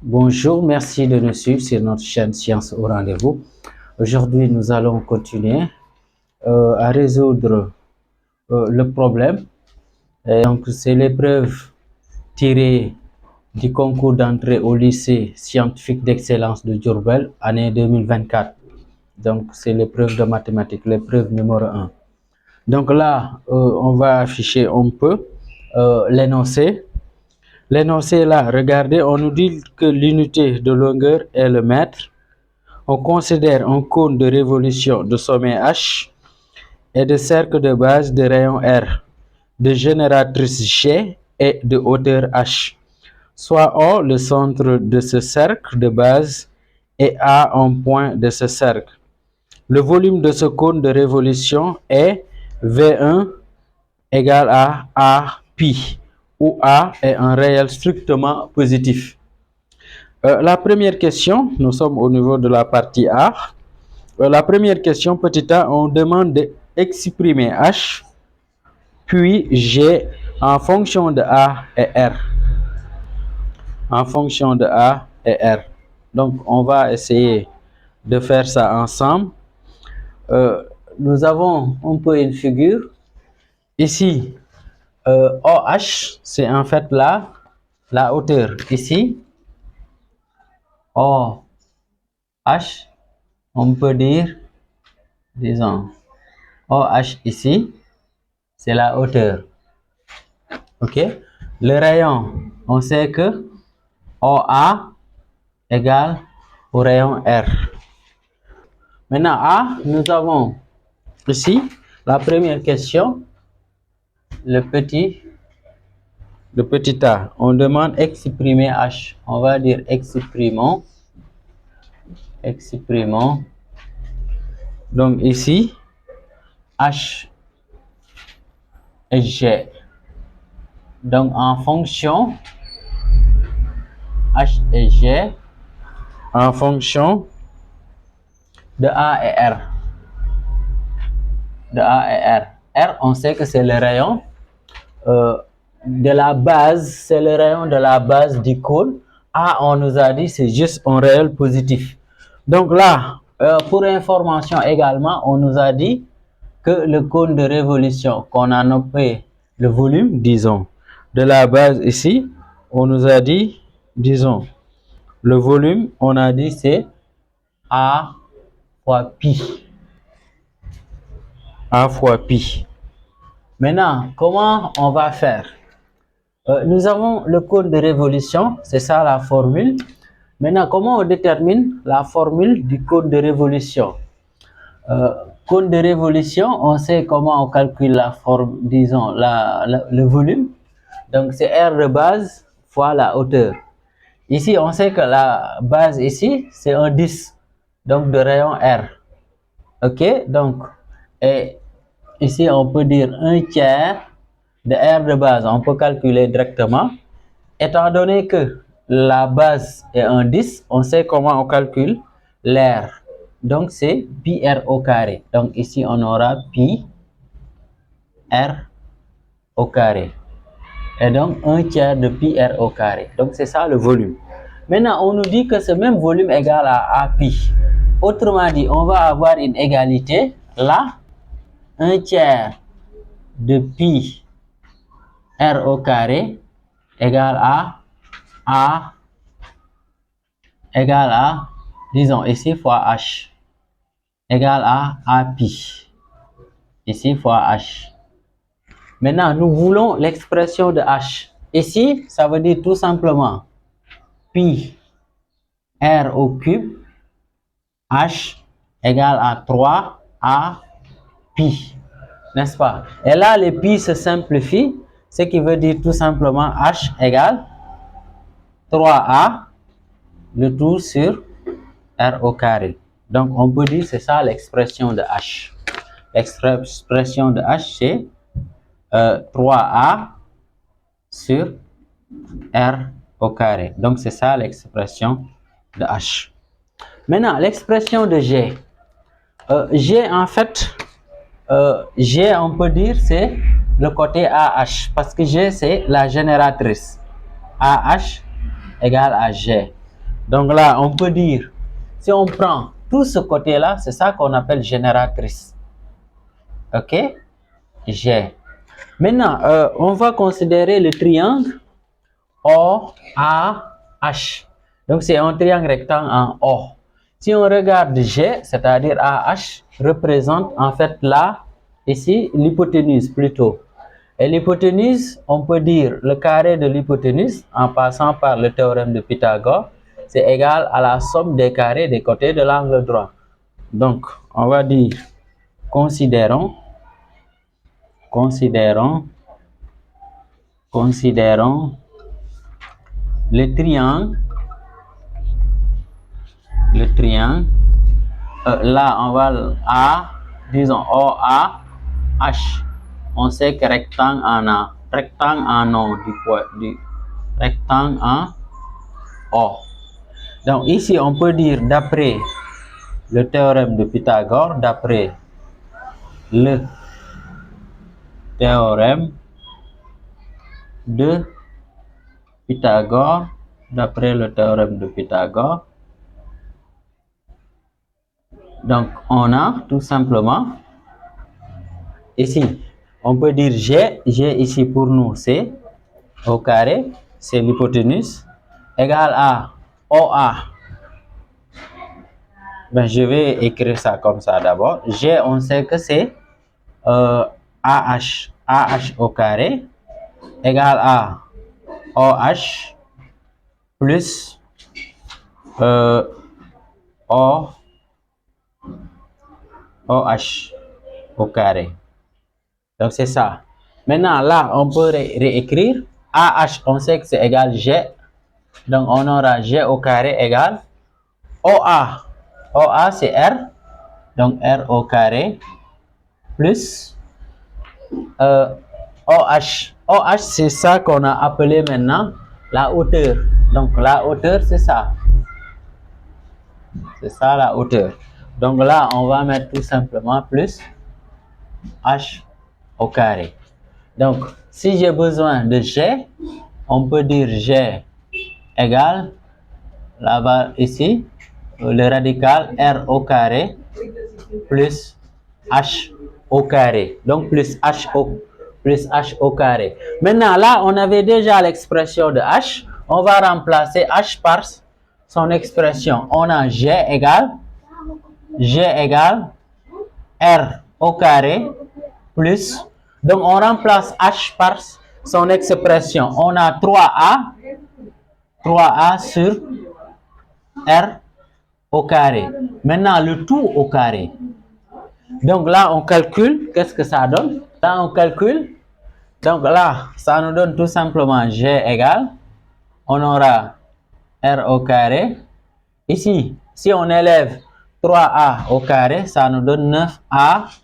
Bonjour, merci de nous suivre sur notre chaîne Science au rendez-vous. Aujourd'hui, nous allons continuer à résoudre le problème. Donc, c'est l'épreuve tirée du concours d'entrée au lycée scientifique d'excellence de Diourbel, année 2024. Donc, c'est l'épreuve de mathématiques, l'épreuve numéro 1. Donc là, on va afficher un peu l'énoncé. L'énoncé est là, regardez, on nous dit que l'unité de longueur est le mètre. On considère un cône de révolution de sommet H et de cercle de base de rayon R, de génératrice G et de hauteur H. Soit O, le centre de ce cercle de base, et A, un point de ce cercle. Le volume de ce cône de révolution est V1 égale à A pi, où A est un réel strictement positif. La première question, nous sommes au niveau de la partie A. La première question, petit a, on demande d'exprimer H, puis G en fonction de A et R. En fonction de A et R. Donc, on va essayer de faire ça ensemble. Nous avons un peu une figure. Ici, OH, c'est en fait la hauteur. Ici, OH, on peut dire, disons, OH ici, c'est la hauteur. OK? Le rayon, on sait que OA égale au rayon R. Maintenant, A, nous avons ici la première question, le petit A. On demande exprimer H. On va dire exprimons. Donc ici, H et G. Donc en fonction H et G, en fonction de A et R. De A et R. R, on sait que c'est le rayon de la base, c'est le rayon de la base du cône. A, on nous a dit, c'est juste un réel positif. Donc là, pour information également, on nous a dit que le cône de révolution qu'on a nommé le volume, disons, de la base ici, on nous a dit, disons, le volume, on a dit c'est A fois pi. A fois pi. Maintenant, comment on va faire? Nous avons le cône de révolution, c'est ça la formule. Maintenant, comment on détermine la formule du cône de révolution? Cône de révolution, on sait comment on calcule la forme, disons, le volume. Donc, c'est R de base fois la hauteur. Ici, on sait que la base ici, c'est un 10, donc de rayon R. OK? Donc, et ici, on peut dire 1 tiers de R de base. On peut calculer directement. Étant donné que la base est un 10, on sait comment on calcule l'R. Donc, c'est pi R au carré. Donc, ici, on aura pi R au carré. Et donc, 1 tiers de pi R au carré. Donc, c'est ça le volume. Maintenant, on nous dit que ce même volume est égal à pi. Autrement dit, on va avoir une égalité. Là, 1 tiers de pi R au carré égale à disons, ici, fois H. Égale à pi. Ici, fois H. Maintenant, nous voulons l'expression de H. Ici, ça veut dire tout simplement pi R au cube H égale à 3 à pi. N'est-ce pas? Et là, les pi se simplifient, ce qui veut dire tout simplement H égale 3A, le tout sur R au carré. Donc, on peut dire c'est ça l'expression de H. L'expression de H, c'est 3A sur R au carré. Donc, c'est ça l'expression de H. Maintenant, l'expression de G. G, en fait, G, on peut dire, c'est le côté AH, parce que G, c'est la génératrice. AH égale à G. Donc là, on peut dire, si on prend tout ce côté-là, c'est ça qu'on appelle génératrice. OK? G. Maintenant, on va considérer le triangle OAH. Donc, c'est un triangle rectangle en O. Si on regarde G, c'est-à-dire AH, représente en fait là, ici, l'hypoténuse plutôt. Et l'hypoténuse, on peut dire le carré de l'hypoténuse en passant par le théorème de Pythagore, c'est égal à la somme des carrés des côtés de l'angle droit. Donc, on va dire, considérons le triangle, là on va A, disons OAH, on sait que rectangle en A, rectangle en O, du rectangle en O. Donc ici on peut dire d'après le théorème de Pythagore, d'après le théorème de Pythagore, donc on a tout simplement ici, on peut dire G ici pour nous c'est au carré, c'est l'hypoténuse, égale à OA. Ben, je vais écrire ça comme ça d'abord. G, on sait que c'est AH au carré égale à OH plus OH au carré. Donc c'est ça. Maintenant là, on peut réécrire. AH, on sait que c'est égal G. Donc on aura G au carré égale OA. OA c'est R. Donc R au carré plus OH. OH c'est ça qu'on a appelé maintenant la hauteur. Donc la hauteur c'est ça. C'est ça la hauteur. Donc là on va mettre tout simplement plus H au carré. Donc si j'ai besoin de G, on peut dire G égale là-bas ici le radical R au carré plus H au carré. Donc plus H au carré. Maintenant là, on avait déjà l'expression de H. On va remplacer H par son expression. On a G égale R au carré plus. Donc on remplace H par son expression. On a 3A sur R au carré. Maintenant le tout au carré. Donc là on calcule, qu'est-ce que ça donne? Là on calcule, donc là ça nous donne tout simplement G égale, on aura R au carré. Ici, si on élève 3A au carré, ça nous donne 9A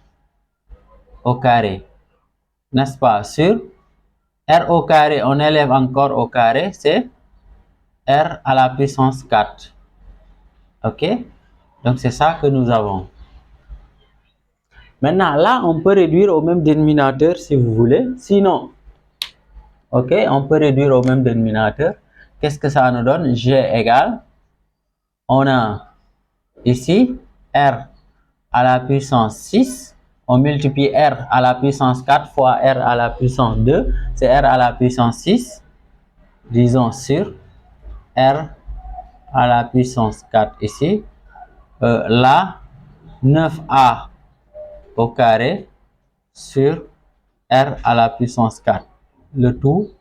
au carré, n'est-ce pas? Sur R au carré, on élève encore au carré, c'est R à la puissance 4. Ok? Donc c'est ça que nous avons. Maintenant, là, on peut réduire au même dénominateur si vous voulez. Sinon, ok, on peut réduire au même dénominateur. Qu'est-ce que ça nous donne? G égale, on a ici R à la puissance 6. On multiplie R à la puissance 4 fois R à la puissance 2. C'est R à la puissance 6. Disons sur R à la puissance 4 ici. Là, 9A au carré sur R à la puissance 4. Le tout,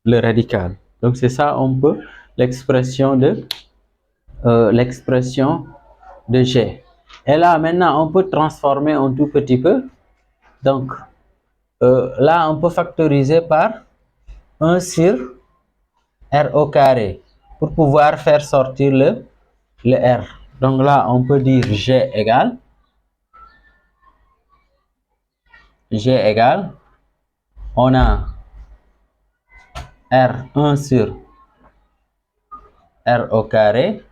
le radical. Donc c'est ça, on peut l'expression de G. Et là maintenant on peut transformer un tout petit peu. Donc là on peut factoriser par 1 sur R au carré pour pouvoir faire sortir le R. Donc là on peut dire G égale on a R 1 sur R au carré,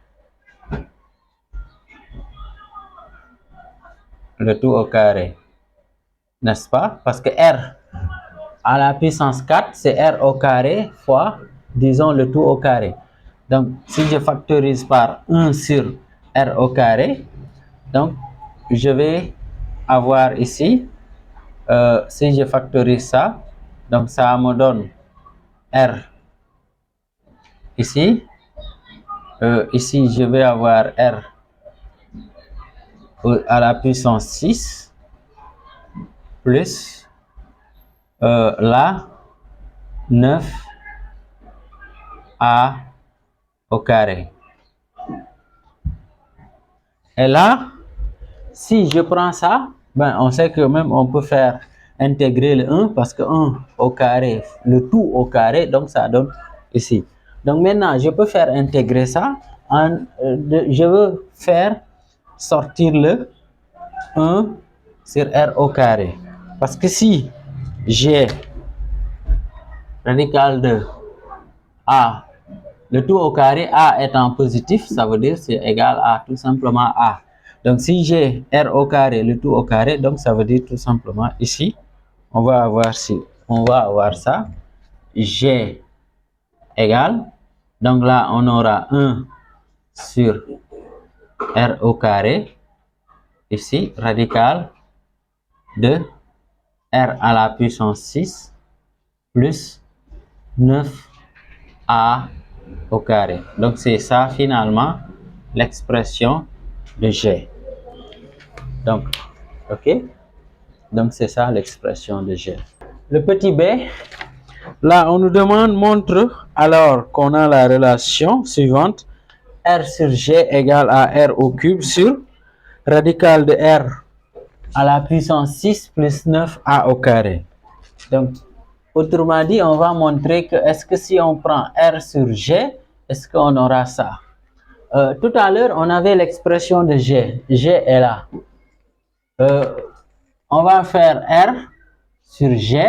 le tout au carré, n'est-ce pas? Parce que R à la puissance 4, c'est R au carré fois, disons, le tout au carré. Donc, si je factorise par 1 sur R au carré, donc je vais avoir ici, si je factorise ça, donc ça me donne R ici. Ici, je vais avoir R à la puissance 6 plus là 9A au carré. Et là, si je prends ça, ben on sait que même on peut faire intégrer le 1 parce que 1 au carré, le tout au carré, donc ça donne ici. Donc maintenant, je peux faire intégrer ça. Je veux faire sortir le 1 sur R au carré. Parce que si j'ai radical de A, le tout au carré, A étant positif, ça veut dire c'est égal à tout simplement A. Donc si j'ai R au carré, le tout au carré, donc ça veut dire tout simplement ici, on va avoir ça, G égale, donc là on aura 1 sur R au carré, ici, radical de R à la puissance 6 plus 9A au carré. Donc c'est ça finalement l'expression de G. Donc, ok. Donc c'est ça l'expression de G. Le petit b, là on nous demande, montre alors qu'on a la relation suivante. R sur G égale à R au cube sur radical de R à la puissance 6 plus 9A au carré. Donc, autrement dit, on va montrer que est-ce que si on prend R sur G, est-ce qu'on aura ça? Tout à l'heure, on avait l'expression de G. G est là. On va faire R sur G.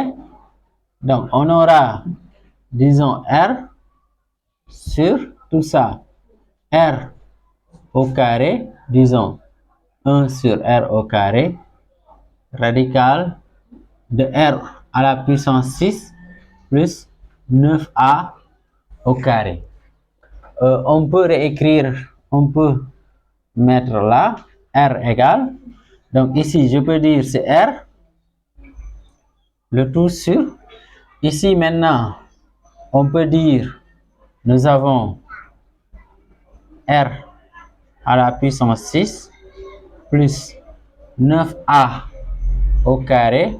Donc, on aura, disons, R sur tout ça. R au carré, disons, 1 sur R au carré, radical de R à la puissance 6 plus 9A au carré. On peut réécrire, on peut mettre là, R égale, donc ici je peux dire c'est R, le tout sur, ici maintenant, on peut dire, nous avons R à la puissance 6 plus 9A au carré,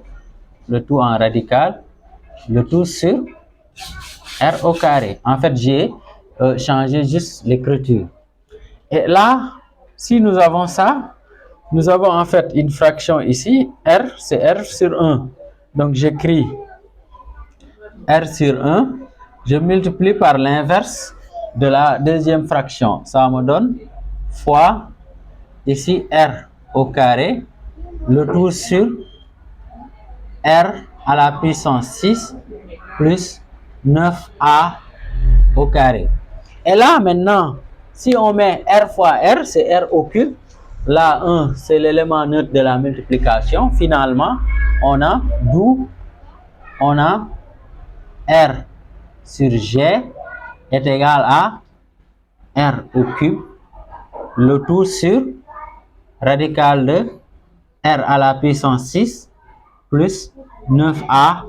le tout en radical, le tout sur R au carré. En fait, j'ai changé juste l'écriture. Et là, si nous avons ça, nous avons en fait une fraction ici. R, c'est R sur 1. Donc, j'écris R sur 1. Je multiplie par l'inverse de la deuxième fraction. Ça me donne fois ici R au carré, le tout sur R à la puissance 6 plus 9A au carré. Et là, maintenant, si on met R fois R, c'est R au cube. Là, 1, c'est l'élément neutre de la multiplication. Finalement, on a R sur G est égal à R au cube, le tout sur radical de R à la puissance 6 plus 9A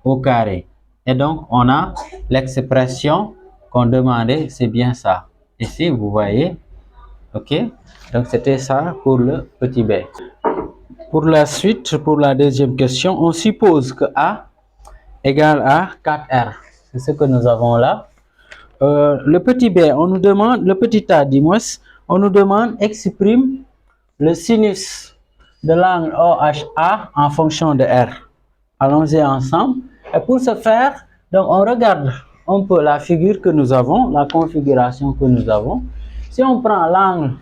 au carré. Et donc, on a l'expression qu'on demandait, c'est bien ça. Ici, vous voyez, ok? Donc, c'était ça pour le petit b. Pour la suite, pour la deuxième question, on suppose que A égale à 4R. C'est ce que nous avons là. Le petit b, on nous demande, le petit a, dis-moi, on nous demande, exprime le sinus de l'angle OHA en fonction de R. Allons-y ensemble. Et pour ce faire, donc on regarde un peu la figure que nous avons, la configuration que nous avons. Si on prend l'angle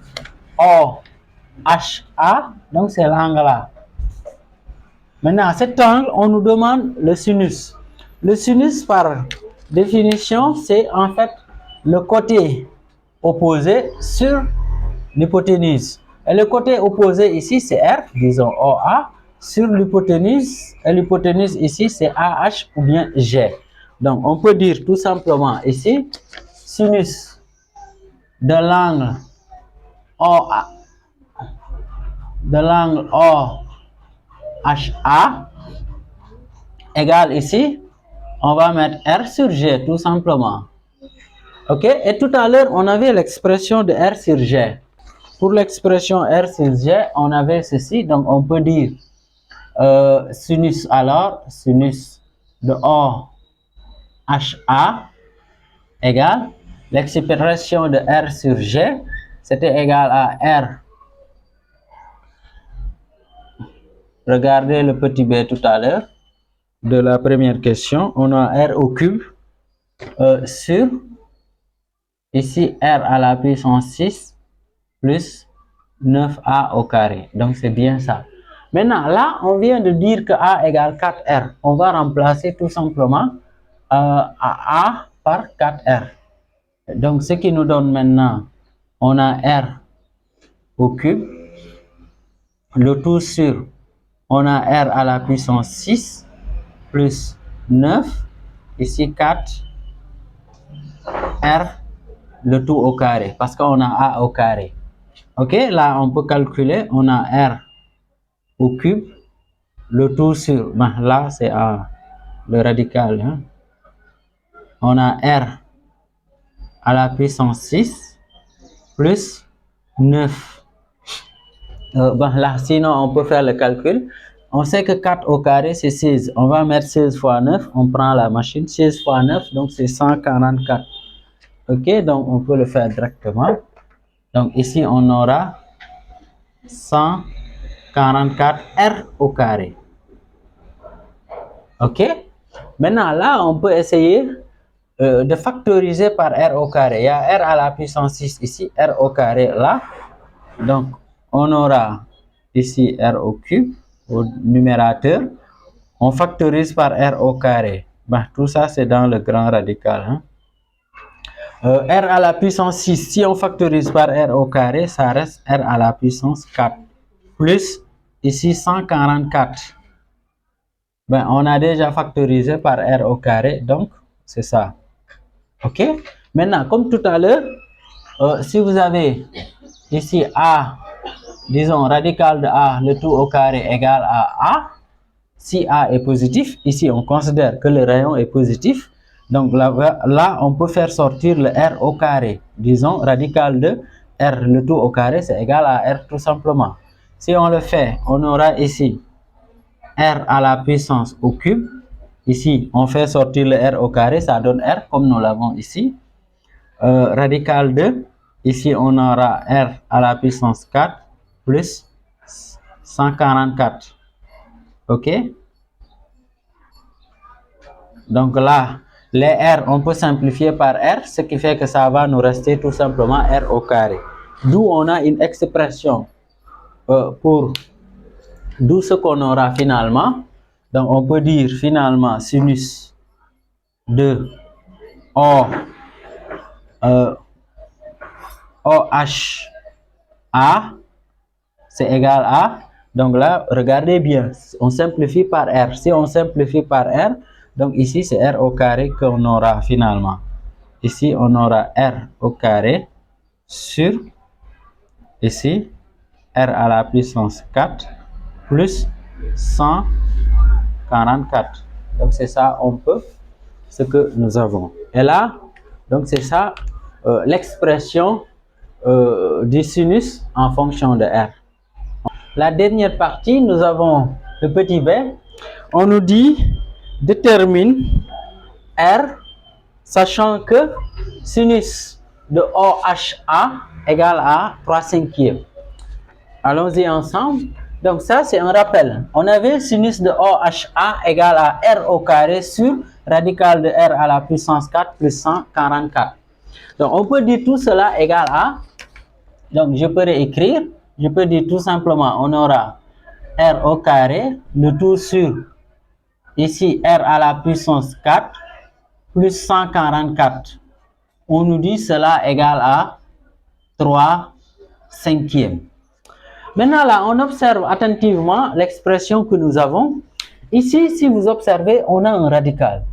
OHA, donc c'est l'angle là. Maintenant, cet angle, on nous demande le sinus. Le sinus, par définition, c'est en fait le côté opposé sur l'hypoténuse. Et le côté opposé ici, c'est R, disons OA, sur l'hypoténuse. Et l'hypoténuse ici, c'est AH ou bien G. Donc, on peut dire tout simplement ici, sinus de l'angle OHA égale ici, on va mettre R sur G tout simplement. Ok, et tout à l'heure, on avait l'expression de R sur G. Pour l'expression R sur G, on avait ceci, donc on peut dire sinus de OHA égale l'expression de R sur G, c'était égal à R. Regardez le petit b tout à l'heure de la première question, on a R au cube sur ici R à la puissance 6 plus 9A au carré. Donc c'est bien ça. Maintenant, là, on vient de dire que A égale 4R. On va remplacer tout simplement A par 4R. Donc, ce qui nous donne maintenant, on a R au cube, le tout sur, on a R à la puissance 6 plus 9, ici 4, R, le tout au carré, parce qu'on a A au carré. Ok, là, on peut calculer, on a R au cube, le tout sur, ben, là, c'est le radical, hein. On a R à la puissance 6 plus 9. Ben, là, sinon, on peut faire le calcul. On sait que 4 au carré, c'est 16. On va mettre 16 fois 9. On prend la machine. 16 fois 9, donc c'est 144. Ok, donc on peut le faire directement. Donc ici, on aura 144 R au carré. Ok. Maintenant, là, on peut essayer de factoriser par R au carré. Il y a R à la puissance 6 ici, R au carré là. Donc, on aura ici R au cube, au numérateur. On factorise par R au carré. Ben, tout ça, c'est dans le grand radical. Hein. R à la puissance 6, si on factorise par R au carré, ça reste R à la puissance 4. Plus, ici, 144. Ben, on a déjà factorisé par R au carré, donc c'est ça. Ok? Maintenant, comme tout à l'heure, si vous avez ici A, disons radical de A, le tout au carré égal à A, si A est positif, ici on considère que le rayon est positif, donc là on peut faire sortir le R au carré. Disons radical de R, le tout au carré, c'est égal à R tout simplement. Si on le fait, on aura ici R à la puissance au cube. Ici, on fait sortir le R au carré, ça donne R comme nous l'avons ici. Radical de, ici on aura R à la puissance 4 plus 144. Ok? Donc là, les R, on peut simplifier par R, ce qui fait que ça va nous rester tout simplement R au carré. D'où on a une expression d'où ce qu'on aura finalement. Donc on peut dire finalement sinus de OHA, c'est égal à, donc là, regardez bien, on simplifie par R. Si on simplifie par R, donc ici c'est R au carré qu'on aura finalement. Ici on aura R au carré sur, ici, R à la puissance 4 plus 144. Donc c'est ça, on peut, ce que nous avons. Et là, donc c'est ça, l'expression du sinus en fonction de R. La dernière partie, nous avons le petit b. On nous dit détermine R, sachant que sinus de OHA égale à 3/5. Allons-y ensemble. Donc ça, c'est un rappel. On avait sinus de OHA égale à R au carré sur radical de R à la puissance 4 plus 144. Donc on peut dire tout cela égal à, donc je peux réécrire, je peux dire tout simplement, on aura R au carré, le tout sur, ici R à la puissance 4 plus 144. On nous dit cela égal à 3/5. Maintenant là, on observe attentivement l'expression que nous avons. Ici, si vous observez, on a un radical.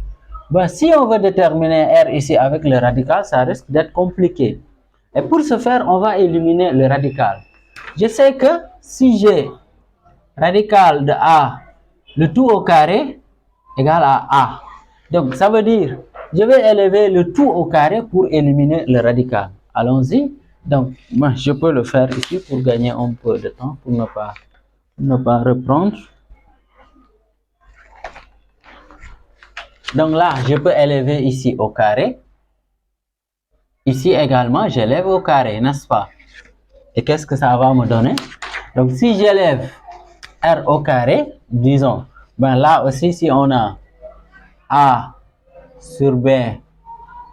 Ben, si on veut déterminer R ici avec le radical, ça risque d'être compliqué. Et pour ce faire, on va éliminer le radical. Je sais que si j'ai radical de A, le tout au carré égale à A. Donc, ça veut dire, je vais élever le tout au carré pour éliminer le radical. Allons-y. Donc, moi, je peux le faire ici pour gagner un peu de temps, pour ne pas reprendre. Donc là, je peux élever ici au carré. Ici également, j'élève au carré, n'est-ce pas? Et qu'est-ce que ça va me donner? Donc, si j'élève R au carré, disons, ben là aussi, si on a A sur B,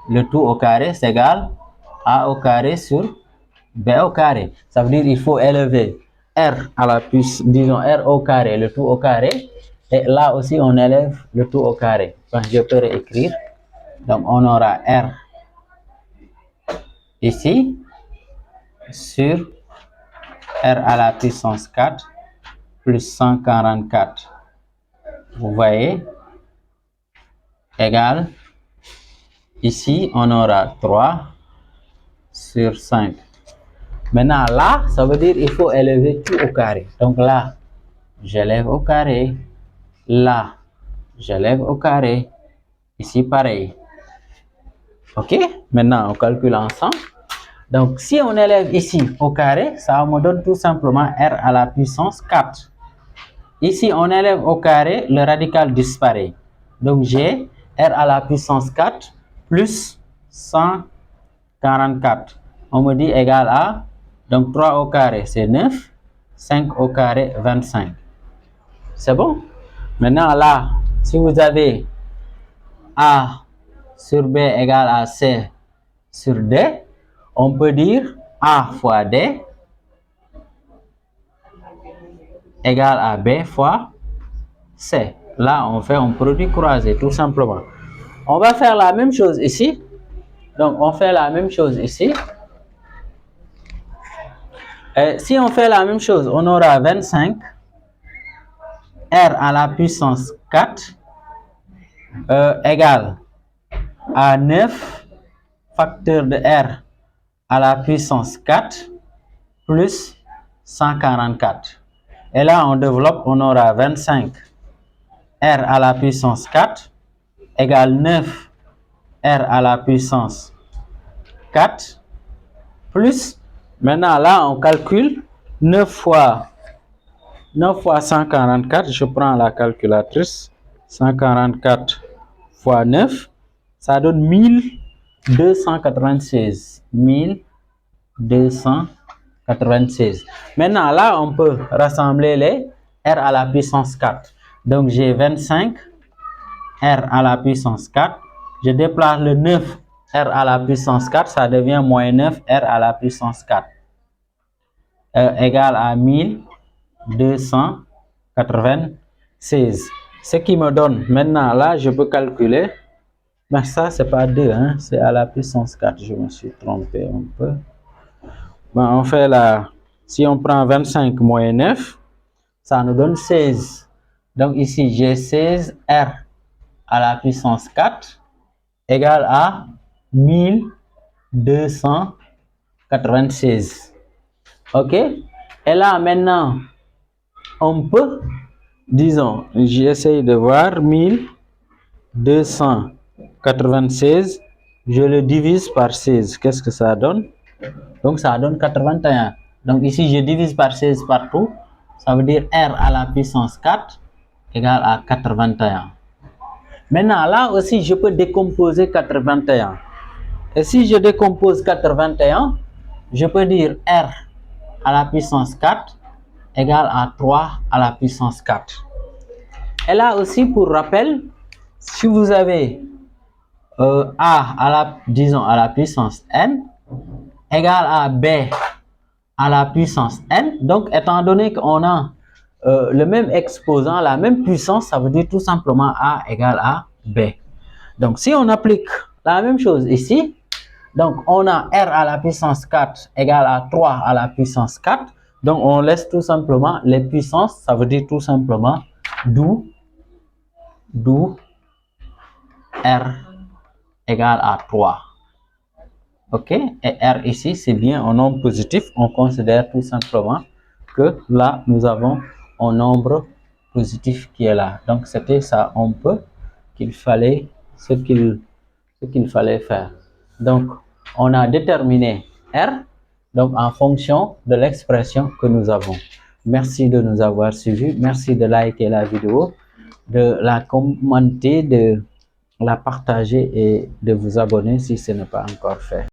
le tout au carré, c'est égal A au carré sur B au carré. Ça veut dire qu'il faut élever R à la puissance, disons R au carré, le tout au carré. Et là aussi, on élève le tout au carré. Donc, je peux réécrire. Donc, on aura R ici sur R à la puissance 4 plus 144. Vous voyez, égal. Ici, on aura 3 sur 5. Maintenant, là, ça veut dire qu'il faut élever tout au carré. Donc là, j'élève au carré. Là, j'élève au carré. Ici, pareil. OK? Maintenant, on calcule ensemble. Donc, si on élève ici au carré, ça me donne tout simplement R à la puissance 4. Ici, on élève au carré, le radical disparaît. Donc, j'ai R à la puissance 4 plus 144. On me dit égal à, donc 3 au carré, c'est 9. 5 au carré, 25. C'est bon? Maintenant, là, si vous avez A sur B égale à C sur D, on peut dire A fois D égale à B fois C. Là, on fait un produit croisé, tout simplement. On va faire la même chose ici. Donc, on fait la même chose ici. Et si on fait la même chose, on aura 25 R à la puissance 4 égale à 9 facteur de R à la puissance 4 plus 144. Et là, on développe, on aura 25 R à la puissance 4 égale 9 R à la puissance 4 plus, maintenant là, on calcule 9 fois 144, je prends la calculatrice, 144 fois 9, ça donne 1296. 1296. Maintenant, là, on peut rassembler les R à la puissance 4. Donc, j'ai 25 R à la puissance 4. Je déplace le 9 R à la puissance 4, ça devient moins 9 R à la puissance 4. Égal à 1296. Ce qui me donne, maintenant là, je peux calculer. Mais ça, c'est pas 2, hein, c'est à la puissance 4. Je me suis trompé un peu. Ben, on fait là, si on prend 25 moins 9, ça nous donne 16. Donc ici, j'ai 16 R à la puissance 4 égale à 1296. OK? Et là, maintenant, on peut, disons, j'essaye de voir 1296, je le divise par 16. Qu'est-ce que ça donne? Donc, ça donne 81. Donc, ici, je divise par 16 partout. Ça veut dire R à la puissance 4 égale à 81. Maintenant, là aussi, je peux décomposer 81. Et si je décompose 81, je peux dire R à la puissance 4 égale à 3 à la puissance 4. Et là aussi, pour rappel, si vous avez A à la, disons, à la puissance N égale à B à la puissance N, donc étant donné qu'on a le même exposant, la même puissance, ça veut dire tout simplement A égale à B. Donc, si on applique la même chose ici, donc on a R à la puissance 4 égale à 3 à la puissance 4. Donc, on laisse tout simplement les puissances, ça veut dire tout simplement d'où R égale à 3. ok, et R ici, c'est bien un nombre positif. On considère tout simplement que là, nous avons un nombre positif qui est là. Donc, c'était ça un peu qu'il fallait, ce qu'il fallait faire. Donc, on a déterminé R, donc en fonction de l'expression que nous avons. Merci de nous avoir suivis. Merci de liker la vidéo, de la commenter, de la partager et de vous abonner si ce n'est pas encore fait.